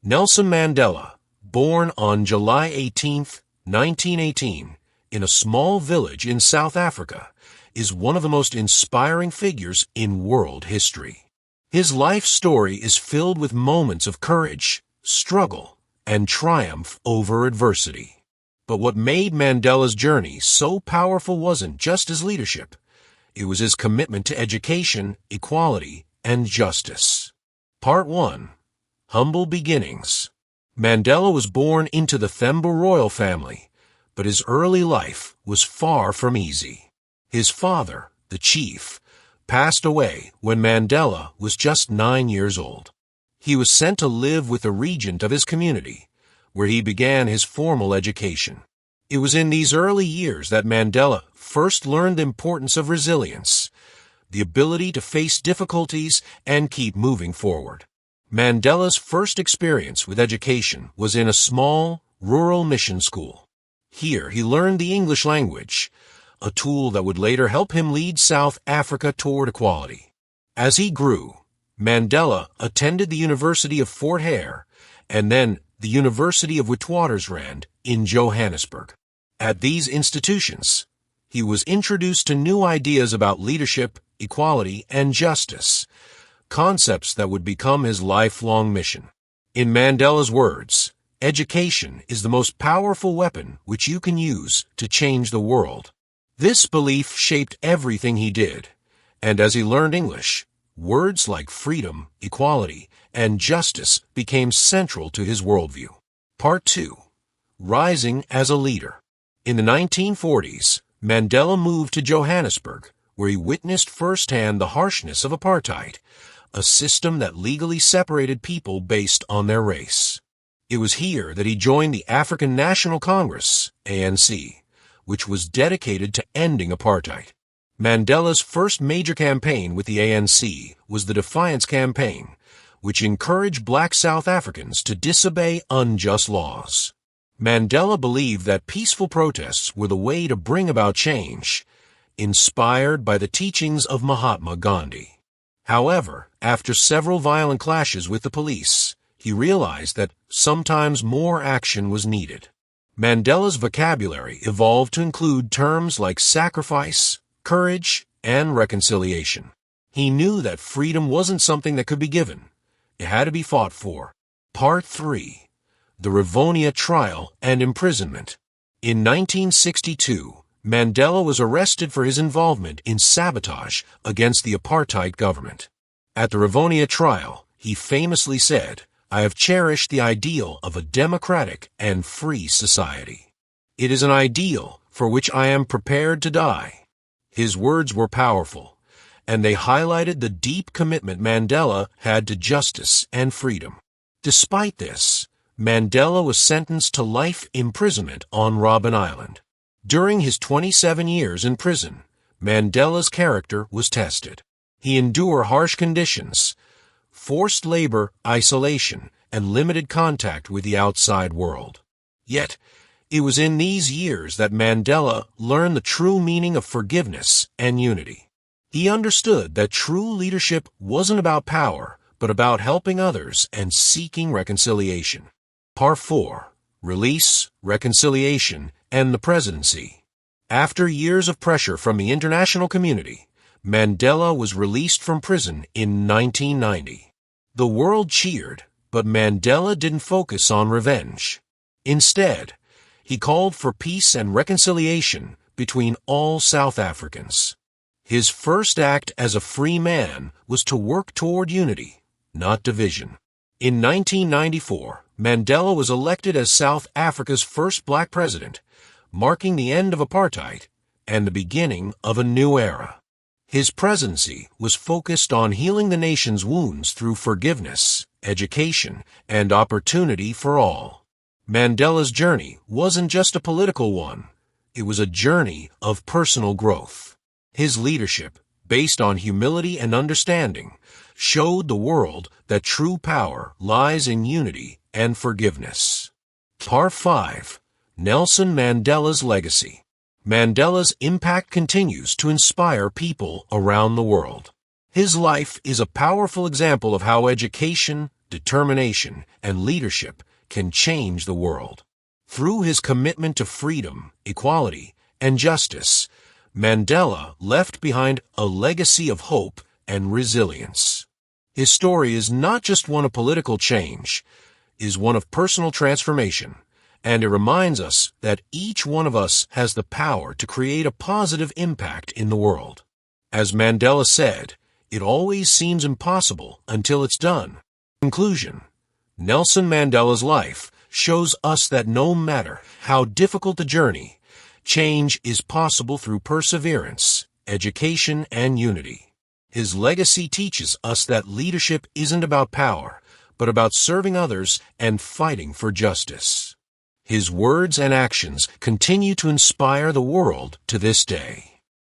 Nelson Mandela, born on July 18, 1918, in a small village in South Africa, is one of the most inspiring figures in world history. His life story is filled with moments of courage, struggle, and triumph over adversity. But what made Mandela's journey so powerful wasn't just his leadership. It was his commitment to education, equality, and justice. Part 1. Humble Beginnings. Mandela was born into the Themba royal family, but his early life was far from easy. His father, the chief, passed away when Mandela was just 9 years old. He was sent to live with the regent of his community, where he began his formal education. It was in these early years that Mandela first learned the importance of resilience, the ability to face difficulties and keep moving forward. Mandela's first experience with education was in a small, rural mission school. Here he learned the English language, a tool that would later help him lead South Africa toward equality. As he grew, Mandela attended the University of Fort Hare and then the University of Witwatersrand in Johannesburg. At these institutions, he was introduced to new ideas about leadership, equality, and justice, concepts that would become his lifelong mission. In Mandela's words, education is the most powerful weapon which you can use to change the world. This belief shaped everything he did, and as he learned English, words like freedom, equality, and justice became central to his worldview. Part 2. Rising as a Leader. In the 1940s, Mandela moved to Johannesburg, where he witnessed firsthand the harshness of apartheid, a system that legally separated people based on their race. It was here that he joined the African National Congress, ANC, which was dedicated to ending apartheid. Mandela's first major campaign with the ANC was the Defiance Campaign, which encouraged black South Africans to disobey unjust laws. Mandela believed that peaceful protests were the way to bring about change, inspired by the teachings of Mahatma Gandhi. However, after several violent clashes with the police, he realized that sometimes more action was needed. Mandela's vocabulary evolved to include terms like sacrifice, courage, and reconciliation. He knew that freedom wasn't something that could be given. It had to be fought for. Part 3. The Rivonia Trial and Imprisonment. In 1962, Mandela was arrested for his involvement in sabotage against the apartheid government. At the Rivonia trial, he famously said, "I have cherished the ideal of a democratic and free society. It is an ideal for which I am prepared to die." His words were powerful, and they highlighted the deep commitment Mandela had to justice and freedom. Despite this, Mandela was sentenced to life imprisonment on Robben Island. During his 27 years in prison, Mandela's character was tested. He endured harsh conditions, forced labor, isolation, and limited contact with the outside world. Yet, it was in these years that Mandela learned the true meaning of forgiveness and unity. He understood that true leadership wasn't about power, but about helping others and seeking reconciliation. Part 4. Release, Reconciliation, and the Presidency. After years of pressure from the international community, Mandela was released from prison in 1990. The world cheered, but Mandela didn't focus on revenge. Instead, he called for peace and reconciliation between all South Africans. His first act as a free man was to work toward unity, not division. In 1994, Mandela was elected as South Africa's first black president, marking the end of apartheid and the beginning of a new era. His presidency was focused on healing the nation's wounds through forgiveness, education, and opportunity for all. Mandela's journey wasn't just a political one. It was a journey of personal growth. His leadership, based on humility and understanding, showed the world that true power lies in unity and forgiveness. Part 5. Nelson Mandela's Legacy. Mandela's impact continues to inspire people around the world. His life is a powerful example of how education, determination, and leadership can change the world. Through his commitment to freedom, equality, and justice, Mandela left behind a legacy of hope and resilience. His story is not just one of political change, it is one of personal transformation, and it reminds us that each one of us has the power to create a positive impact in the world. As Mandela said, it always seems impossible until it's done. Conclusion: Nelson Mandela's life shows us that no matter how difficult the journey, change is possible through perseverance, education, and unity. His legacy teaches us that leadership isn't about power, but about serving others and fighting for justice. His words and actions continue to inspire the world to this day.